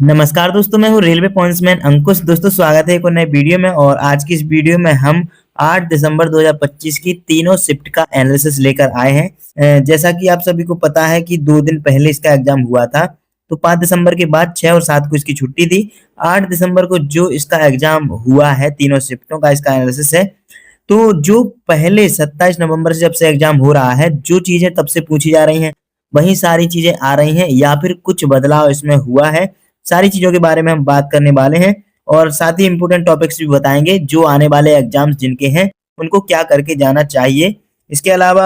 नमस्कार दोस्तों, मैं हूँ रेलवे पॉइंट्समैन अंकुश। दोस्तों स्वागत है एक और नए वीडियो में। और आज की इस वीडियो में हम 8 दिसंबर 2025 की तीनों शिफ्ट का एनालिसिस लेकर आए हैं। जैसा कि आप सभी को पता है कि 2 दिन पहले इसका एग्जाम हुआ था। तो 5 दिसंबर के बाद 6 और 7 को इसकी छुट्टी थी। 8 दिसंबर को जो इसका एग्जाम हुआ है, तीनों शिफ्टों का इसका एनालिसिस है। तो जो पहले 27 नवंबर से जब से एग्जाम हो रहा है, जो चीजें तब से पूछी जा रही हैं वही सारी चीजें आ रही हैं या फिर कुछ बदलाव इसमें हुआ है, सारी चीजों के बारे में हम बात करने वाले हैं। और साथ ही इंपोर्टेंट टॉपिक्स भी बताएंगे, जो आने वाले एग्जाम्स जिनके हैं उनको क्या करके जाना चाहिए। इसके अलावा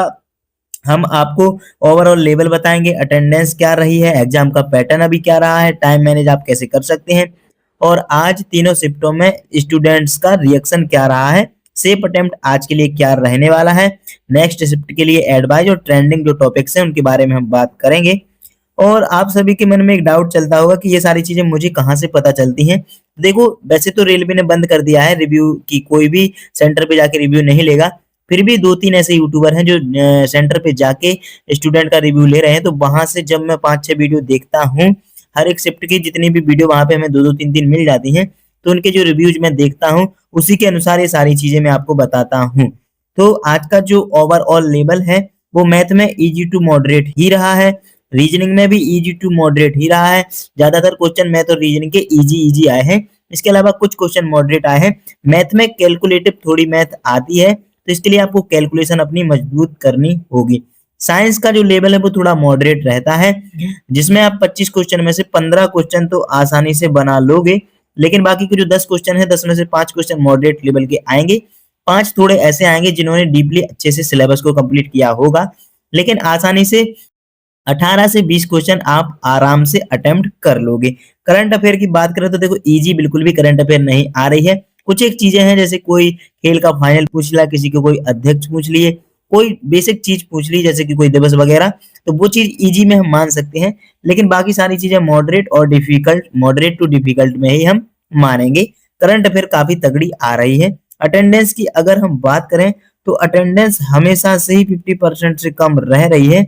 हम आपको ओवरऑल लेवल बताएंगे, अटेंडेंस क्या रही है, एग्जाम का पैटर्न अभी क्या रहा है, टाइम मैनेज आप कैसे कर सकते हैं, और आज तीनों शिफ्टों में स्टूडेंट्स का रिएक्शन क्या रहा है, सेफ अटेम्प्ट आज के लिए क्या रहने वाला है, नेक्स्ट शिफ्ट के लिए एडवाइज और ट्रेंडिंग जो टॉपिक्स हैं उनके बारे में हम बात करेंगे। और आप सभी के मन में एक डाउट चलता होगा कि ये सारी चीजें मुझे कहाँ से पता चलती हैं। देखो, वैसे तो रेलवे ने बंद कर दिया है रिव्यू की, कोई भी सेंटर पे जाके रिव्यू नहीं लेगा। फिर भी 2-3 ऐसे यूट्यूबर हैं जो सेंटर पे जाके स्टूडेंट का रिव्यू ले रहे हैं। तो वहां से जब मैं 5-6 वीडियो देखता हूँ, हर एक शिफ्ट की जितनी भी वीडियो वहां पे हमें 2-2 3-3 मिल जाती हैं, तो उनके जो रिव्यूज मैं देखता हूँ उसी के अनुसार ये सारी चीजें मैं आपको बताता हूँ। तो आज का जो ओवरऑल लेवल है वो मैथ में इजी टू मॉडरेट ही रहा है, रीजनिंग में भी इजी टू मॉडरेट ही रहा है। ज्यादातर क्वेश्चन मैथ और रीजनिंग के इजी इजी आए हैं। इसके अलावा कुछ क्वेश्चन मॉडरेट आए हैं। मैथ में कैलकुलेटिव थोड़ी मैथ आती है, तो इसके लिए आपको कैलकुलेशन अपनी मजबूत करनी होगी। साइंस का जो लेवल है वो थोड़ा मॉडरेट रहता है, जिसमें आप 25 क्वेश्चन में से 15 क्वेश्चन तो आसानी से बना लोगे, लेकिन बाकी के जो 10 क्वेश्चन है 10 में से 5 क्वेश्चन मॉडरेट लेवल के आएंगे, 5 थोड़े ऐसे आएंगे जिन्होंने डीपली अच्छे से सिलेबस को कंप्लीट किया होगा। लेकिन आसानी से 18 से 20 क्वेश्चन आप आराम से अटेम्प्ट कर लोगे। करंट अफेयर की बात करें तो देखो, इजी बिल्कुल भी करंट अफेयर नहीं आ रही है। कुछ एक चीजें हैं, जैसे कोई खेल का फाइनल पूछ लिया, किसी को कोई अध्यक्ष पूछ लिए, कोई बेसिक चीज पूछ ली जैसे कि कोई दिवस वगैरह, तो वो चीज इजी में हम मान सकते हैं। लेकिन बाकी सारी चीजें मॉडरेट और डिफिकल्ट, मॉडरेट टू डिफिकल्ट में ही हम मानेंगे। करंट अफेयर काफी तगड़ी आ रही है। अटेंडेंस की अगर हम बात करें तो अटेंडेंस हमेशा से ही 50% से कम रह रही है।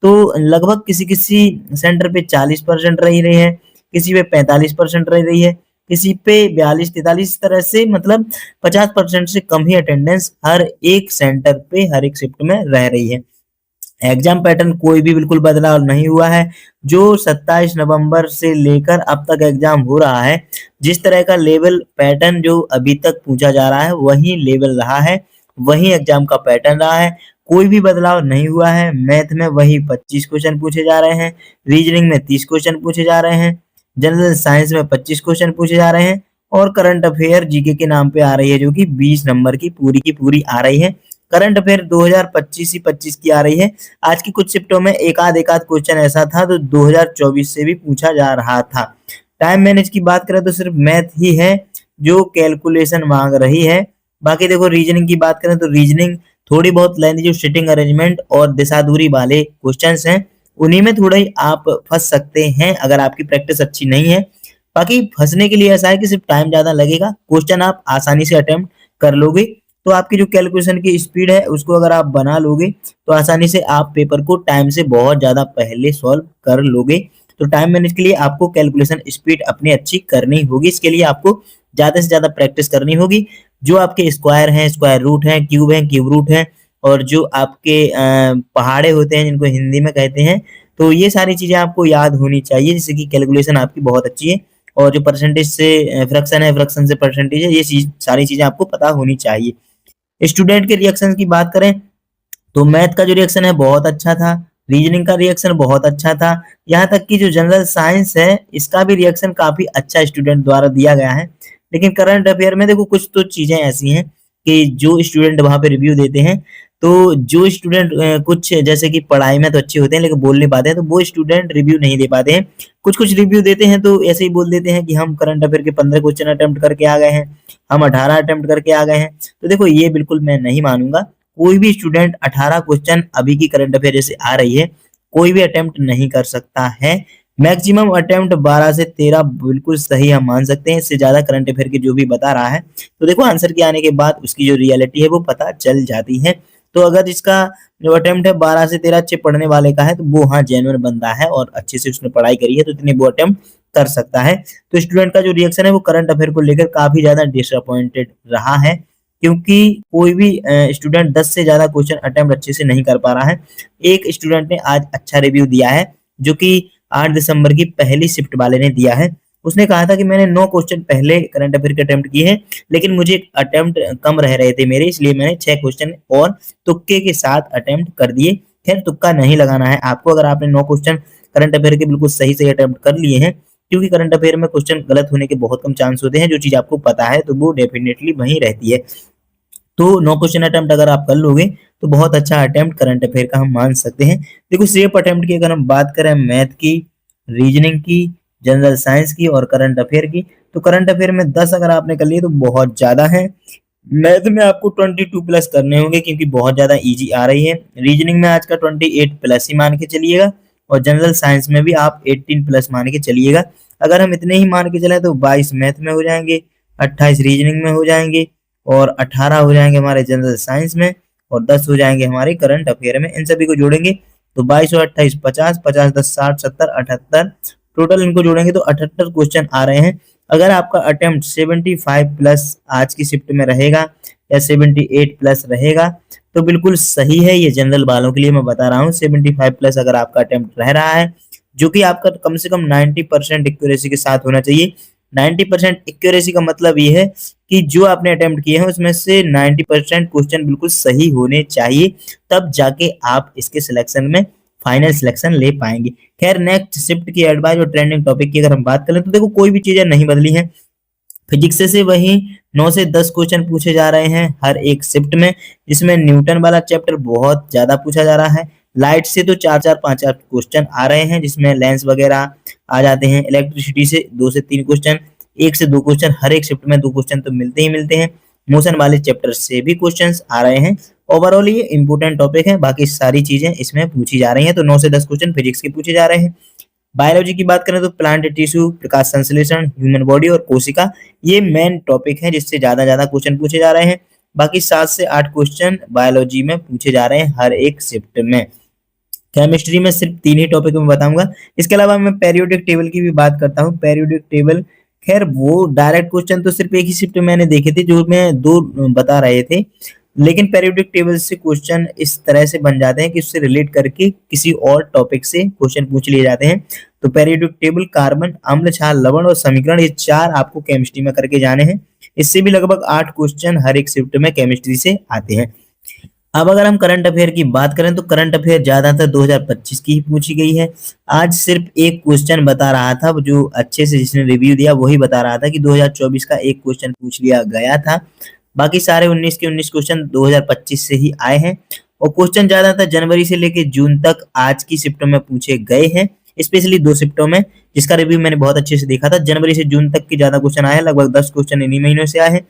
तो लगभग किसी किसी सेंटर पे 40% रही है, किसी पे 45% रह रही है, किसी पे 42-43, तरह से मतलब 50% से कम ही अटेंडेंस हर एक सेंटर पे हर एक शिफ्ट में रह रही है। एग्जाम पैटर्न कोई भी बिल्कुल बदलाव नहीं हुआ है। जो 27 नवंबर से लेकर अब तक एग्जाम हो रहा है, जिस तरह का लेवल पैटर्न जो अभी तक पूछा जा रहा है वही लेवल रहा है, वही एग्जाम का पैटर्न रहा है। कोई भी बदलाव नहीं हुआ है। मैथ में वही 25 क्वेश्चन पूछे जा रहे हैं, रीजनिंग में 30 क्वेश्चन पूछे जा रहे हैं, जनरल साइंस में 25 क्वेश्चन पूछे जा रहे हैं, और करंट अफेयर जीके के नाम पे आ रही है जो कि 20 नंबर की पूरी आ रही है। करंट अफेयर 2025 ही 25 की आ रही है। आज की कुछ शिफ्टों में एक आध क्वेश्चन ऐसा था तो 2024 से भी पूछा जा रहा था। टाइम मैनेज की बात करें तो सिर्फ मैथ ही है जो कैलकुलेशन मांग रही है। बाकी देखो, रीजनिंग की बात करें तो रीजनिंग थोड़ी बहुत लेंदी, जो सिटिंग अरेंजमेंट और दिशा दूरी वाले क्वेश्चंस हैं उन्हीं में थोड़ा ही आप फंस सकते हैं अगर आपकी प्रैक्टिस अच्छी नहीं है। बाकी फंसने के लिए ऐसा है कि सिर्फ टाइम ज्यादा लगेगा, क्वेश्चन आप आसानी से अटेम्प्ट कर लोगे। तो आपकी जो कैलकुलेशन की स्पीड है उसको अगर आप बना लोगे तो आसानी से आप पेपर को टाइम से बहुत ज्यादा पहले सॉल्व कर लोगे। तो टाइम मैनेज के लिए आपको कैलकुलेशन स्पीड अपनी अच्छी करनी होगी। इसके लिए आपको ज्यादा से ज्यादा प्रैक्टिस करनी होगी। जो आपके स्क्वायर हैं, स्क्वायर रूट हैं, क्यूब रूट हैं, और जो आपके पहाड़े होते हैं जिनको हिंदी में कहते हैं, तो ये सारी चीजें आपको याद होनी चाहिए, जिससे कि कैलकुलेशन आपकी बहुत अच्छी है। और जो परसेंटेज से फ्रैक्शन है, फ्रैक्शन से परसेंटेज है, ये सारी चीजें आपको पता होनी चाहिए। स्टूडेंट के रिएक्शन की बात करें तो मैथ का जो रिएक्शन है बहुत अच्छा था, रीजनिंग का रिएक्शन बहुत अच्छा था, यहाँ तक कि जो जनरल साइंस है इसका भी रिएक्शन काफी अच्छा स्टूडेंट द्वारा दिया गया है। लेकिन करंट अफेयर में देखो, कुछ तो चीजें ऐसी हैं कि जो स्टूडेंट वहां पे रिव्यू देते हैं, तो जो स्टूडेंट कुछ जैसे कि पढ़ाई में तो अच्छे होते हैं लेकिन बोल नहीं पाते हैं, तो वो स्टूडेंट रिव्यू नहीं दे पाते हैं। कुछ कुछ रिव्यू देते हैं तो ऐसे ही बोल देते हैं कि हम करंट अफेयर के 15 क्वेश्चन अटेम्प्ट करके आ गए हैं, हम 18 अटेम्प्ट करके आ गए हैं। तो देखो, ये बिल्कुल मैं नहीं मानूंगा। कोई भी स्टूडेंट 18 क्वेश्चन अभी की करंट अफेयर जैसे आ रही है कोई भी अटेम्प्ट नहीं कर सकता है। मैक्सिमम अटेम्प्ट 12 से 13 बिल्कुल सही हम मान सकते हैं। इससे ज्यादा करंट अफेयर के जो भी बता रहा है, तो देखो आंसर के आने के बाद उसकी जो रियलिटी है वो पता चल जाती है। तो अगर इसका जो अटेम्प्ट है 12 से 13 अच्छे पढ़ने वाले का है, तो वो हाँ जेन्युइन बंदा है और अच्छे से उसने पढ़ाई करी है, तो इतने वो अटेम्प्ट कर सकता है। तो स्टूडेंट का जो रिएक्शन है वो करंट अफेयर को लेकर काफी ज्यादा डिसअपॉइंटेड रहा है, क्योंकि कोई भी स्टूडेंट 10 से ज्यादा क्वेश्चन अटेम्प्ट अच्छे से नहीं कर पा रहा है। एक स्टूडेंट ने आज अच्छा रिव्यू दिया है, जो कि 8 दिसंबर की पहली शिफ्ट वाले ने दिया है। उसने कहा था कि मैंने 9 क्वेश्चन पहले करंट अफेयर के अटेम्प्ट किए हैं, लेकिन मुझे अटेम्प्ट कम रह रहे थे मेरे, इसलिए मैंने 6 क्वेश्चन और तुक्के के साथ अटेम्प्ट कर दिए। खैर, तुक्का नहीं लगाना है आपको, अगर आपने 9 क्वेश्चन करंट अफेयर के बिल्कुल सही सही अटेम्प्ट कर लिए हैं, क्योंकि करंट अफेयर में क्वेश्चन गलत होने के बहुत कम चांस होते हैं। जो चीज आपको पता है तो वो डेफिनेटली वहीं रहती है। तो 9 क्वेश्चन अटेम्प्ट अगर आप कर लोगे तो बहुत अच्छा अटेम्प्ट करंट अफेयर का हम मान सकते हैं। देखो, सेफ अटेम्प्ट की अगर हम बात करें मैथ की, रीजनिंग की, जनरल साइंस की और करंट अफेयर की, तो करंट अफेयर में 10 अगर आपने कर लिए तो बहुत ज्यादा है। मैथ में आपको 22 प्लस करने होंगे, क्योंकि बहुत ज्यादा इजी आ रही है। रीजनिंग में आज का 28 प्लस ही मान के चलिएगा, और जनरल साइंस में भी आप 18 प्लस मान के चलिएगा। अगर हम इतने ही मान के चले तो 22 मैथ में हो जाएंगे, 28 रीजनिंग में हो जाएंगे, और 18 हो जाएंगे हमारे जनरल साइंस में, और 10 हो जाएंगे हमारे करंट अफेयर में। इन सभी को जोड़ेंगे तो 22 और 28 50, 50 10 60 70 78, टोटल इनको जोड़ेंगे तो 78 क्वेश्चन आ रहे हैं। अगर आपका अटेम्प्ट 75 प्लस आज की शिफ्ट में रहेगा या 78 प्लस रहेगा तो बिल्कुल सही है। ये जनरल वालों के लिए मैं बता रहा हूँ, 75 प्लस अगर आपका अटेम्प्ट रह रहा है, जो कि आपका कम से कम 90% एक्यूरेसी के साथ होना चाहिए। 90% एक्यूरेसी का मतलब ये है कि जो आपने अटेम्प्ट किए हैं उसमें से 90% क्वेश्चन बिल्कुल सही होने चाहिए, तब जाके आप इसके सिलेक्शन में फाइनल सिलेक्शन ले पाएंगे। खैर, नेक्स्ट शिफ्ट की एडवाइस और ट्रेंडिंग टॉपिक की अगर हम बात करें तो देखो, कोई भी चीजें नहीं बदली हैं। फिजिक्स से वही 9 से 10 क्वेश्चन पूछे जा रहे हैं हर एक शिफ्ट में, जिसमें न्यूटन वाला चैप्टर बहुत ज्यादा पूछा जा रहा है। लाइट से तो 4-4 5-4 क्वेश्चन आ रहे हैं, जिसमें लेंस वगैरह आ जाते हैं। इलेक्ट्रिसिटी से 2 से 3 क्वेश्चन, 1 से 2 क्वेश्चन, हर एक शिफ्ट में 2 क्वेश्चन तो मिलते ही मिलते हैं। मोशन वाले चैप्टर से भी क्वेश्चंस आ रहे हैं। ओवरऑल ये इंपोर्टेंट टॉपिक है, बाकी सारी चीजें इसमें पूछी जा रही हैं। तो 9 से 10 क्वेश्चन फिजिक्स के पूछे जा रहे हैं। बायोलॉजी की बात करें तो प्लांट टिश्यू, प्रकाश संश्लेषण, ह्यूमन बॉडी और कोशिका, ये मेन टॉपिक है जिससे ज्यादा ज्यादा क्वेश्चन पूछे जा रहे हैं। बाकी 7 से 8 क्वेश्चन बायोलॉजी में पूछे जा रहे हैं हर एक शिफ्ट में। केमिस्ट्री में सिर्फ 3 ही टॉपिक में बताऊंगा। इसके अलावा मैं पेरियोडिक टेबल की भी बात करता हूँ। पेरियोडिक टेबल, खैर वो डायरेक्ट क्वेश्चन तो सिर्फ एक ही शिफ्ट में मैंने देखे थे, जो मैं 2 बता रहे थे, लेकिन पेरियोडिक टेबल से क्वेश्चन इस तरह से बन जाते हैं कि उससे रिलेट करके किसी और टॉपिक से क्वेश्चन पूछ लिए जाते हैं। तो पेरियोडिक टेबल, कार्बन, अम्ल, क्षार, लवण और समीकरण, ये 4 आपको केमिस्ट्री में करके जाने हैं। इससे भी लगभग 8 क्वेश्चन हर एक शिफ्ट में केमिस्ट्री से आते हैं। अब अगर हम करंट अफेयर की बात करें तो करंट अफेयर ज्यादातर 2025 की ही पूछी गई है। आज सिर्फ एक क्वेश्चन बता रहा था, जो अच्छे से जिसने रिव्यू दिया वही बता रहा था कि 2024 का एक क्वेश्चन पूछ लिया गया था। बाकी सारे 19 के 19 क्वेश्चन 2025 से ही आए हैं, और क्वेश्चन ज्यादातर जनवरी से लेकर जून तक आज की शिफ्टों में पूछे गए हैं। स्पेशली 2 शिफ्टों में, जिसका रिव्यू मैंने बहुत अच्छे से देखा था। जनवरी से जून तक के ज्यादा क्वेश्चन आए हैं, लगभग 10 क्वेश्चन इन्हीं महीनों से आए हैं।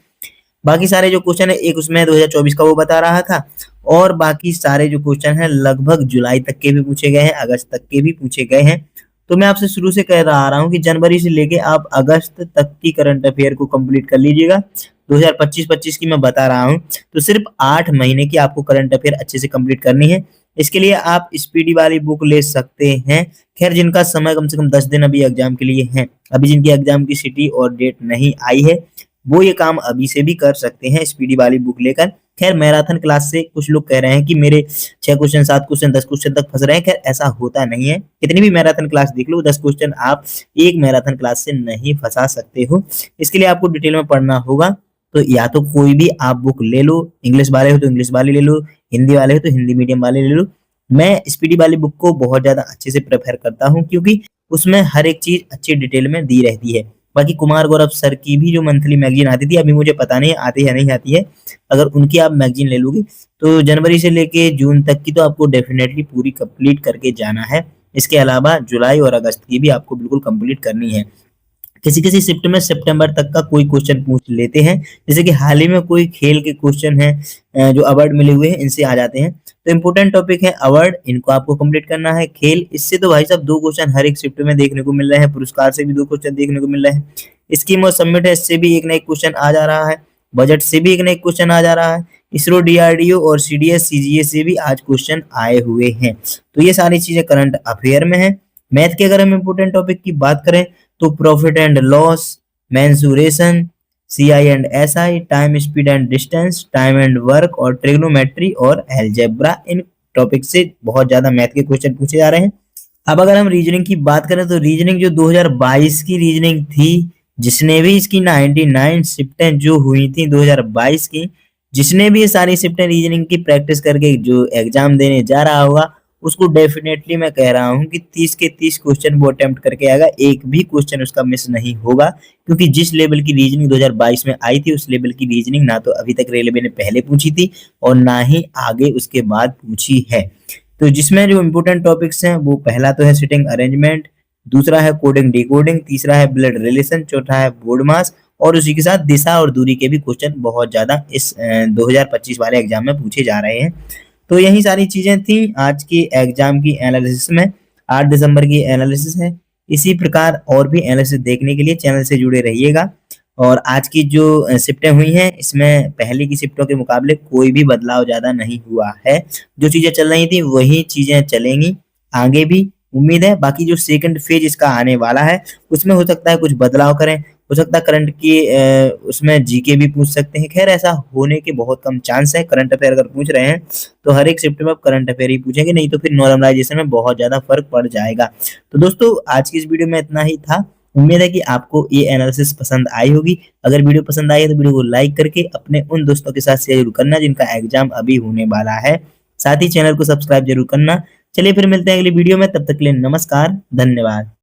बाकी सारे जो क्वेश्चन है, एक उसमें 2024 का वो बता रहा था, और बाकी सारे जो क्वेश्चन है लगभग जुलाई तक के भी पूछे गए हैं, अगस्त तक के भी पूछे गए हैं। तो मैं आपसे शुरू से कह रहा हूँ कि जनवरी से लेके आप अगस्त तक की करंट अफेयर को कंप्लीट कर लीजिएगा। 2025 की मैं बता रहा हूँ, तो सिर्फ 8 महीने की आपको करंट अफेयर अच्छे से कंप्लीट करनी है। इसके लिए आप स्पीडी वाली बुक ले सकते हैं। खैर, जिनका समय कम से कम 10 दिन अभी एग्जाम के लिए है, अभी जिनकी एग्जाम की सिटी और डेट नहीं आई है, वो ये काम अभी से भी कर सकते हैं स्पीडी वाली बुक लेकर। खैर, मैराथन क्लास से कुछ लोग कह रहे हैं कि मेरे 6 क्वेश्चन 7 क्वेश्चन 10 क्वेश्चन तक फंस रहे हैं। खैर, ऐसा होता नहीं है। कितनी भी मैराथन क्लास देख लो, 10 क्वेश्चन आप एक मैराथन क्लास से नहीं फंसा सकते हो। इसके लिए आपको डिटेल में पढ़ना होगा। तो या तो कोई भी आप बुक ले लो, इंग्लिश वाले हो तो इंग्लिश वाली ले लो, हिंदी वाले हो तो हिंदी मीडियम वाले ले लो। मैं स्पीडी वाली बुक को बहुत ज्यादा अच्छे से प्रेफर करता हूँ, क्योंकि उसमें हर एक चीज अच्छी डिटेल में दी रहती है। बाकी कुमार गौरव सर की भी जो मंथली मैगजीन आती थी, अभी मुझे पता नहीं आती है नहीं आती है, अगर उनकी आप मैगजीन ले लोगे तो जनवरी से लेके जून तक की तो आपको डेफिनेटली पूरी कंप्लीट करके जाना है। इसके अलावा जुलाई और अगस्त की भी आपको बिल्कुल कंप्लीट करनी है। किसी किसी शिफ्ट में सितंबर तक का कोई क्वेश्चन पूछ लेते हैं, जैसे कि हाल ही में कोई खेल के क्वेश्चन है जो अवार्ड मिले हुए हैं, इनसे आ जाते हैं। तो इंपोर्टेंट टॉपिक है अवार्ड, इनको आपको कंप्लीट करना है। खेल, इससे तो भाई साहब 2 क्वेश्चन हर एक शिफ्ट में देखने को मिल रहे हैं। पुरस्कार से भी 2 क्वेश्चन देखने को मिल रहे हैं। स्कीम और सबमिट है, इससे भी एक ना एक क्वेश्चन आ जा रहा है। बजट से भी एक ना एक क्वेश्चन आ जा रहा है। इसरो, डीआरडीओ और सीडीएस सीजीए से भी आज क्वेश्चन आए हुए हैं। तो ये सारी चीजें करंट अफेयर में है। मैथ के अगर हम इंपोर्टेंट टॉपिक की बात करें तो profit and loss, mensuration, CI and SI, time speed and distance, time and work और ट्रिग्नोमेट्री और अलजेब्रा, इन टॉपिक से बहुत ज्यादा मैथ के क्वेश्चन पूछे जा रहे हैं। अब अगर हम रीजनिंग की बात करें तो रीजनिंग जो 2022 की रीजनिंग थी, जिसने भी इसकी 99 शिफ्टें जो हुई थी 2022 की, जिसने भी ये सारी शिफ्टें रीजनिंग की प्रैक्टिस करके जो एग्जाम देने जा रहा होगा, उसको डेफिनेटली मैं कह रहा हूँ कि 30 के 30 क्वेश्चन वो अटेम्प्ट करके आएगा, एक भी क्वेश्चन उसका मिस नहीं होगा। क्योंकि जिस लेवल की रीजनिंग 2022 में आई थी, उस लेवल की रीजनिंग ना तो अभी तक रेलवे ने पहले पूछी थी और ना ही आगे उसके बाद पूछी है। तो जिसमें जो इम्पोर्टेंट टॉपिक्स हैं, वो पहला तो है सिटिंग अरेंजमेंट, दूसरा है कोडिंग डिकोडिंग, तीसरा है ब्लड रिलेशन, चौथा है बोर्ड मास और उसी के साथ दिशा और दूरी के भी क्वेश्चन बहुत ज्यादा इस 2025 वाले एग्जाम में पूछे जा रहे हैं। तो यही सारी चीजें थी आज की एग्जाम की एनालिसिस में। 8 दिसंबर की एनालिसिस है। इसी प्रकार और भी एनालिसिस देखने के लिए चैनल से जुड़े रहिएगा। और आज की जो शिफ्टें हुई हैं, इसमें पहले की शिफ्टों के मुकाबले कोई भी बदलाव ज्यादा नहीं हुआ है। जो चीजें चल रही थी वही चीजें चलेंगी आगे भी, उम्मीद है। बाकी जो सेकंड फेज इसका आने वाला है, उसमें हो सकता है कुछ बदलाव करें, हो सकता है करंट की उसमें जीके भी पूछ सकते हैं। खैर ऐसा होने के बहुत कम चांस है। करंट अफेयर अगर पूछ रहे हैं तो हर एक शिफ्ट में आप करंट अफेयर ही पूछेंगे, नहीं तो फिर नॉर्मलाइजेशन में बहुत ज्यादा फर्क पड़ जाएगा। तो दोस्तों आज की इस वीडियो में इतना ही था। उम्मीद है कि आपको ये एनालिसिस पसंद आई होगी। अगर वीडियो पसंद आई है तो वीडियो को लाइक करके अपने उन दोस्तों के साथ शेयर जरूर करना जिनका एग्जाम अभी होने वाला है। साथ ही चैनल को सब्सक्राइब जरूर करना। चलिए फिर मिलते हैं अगली वीडियो में, तब तक के लिए नमस्कार, धन्यवाद।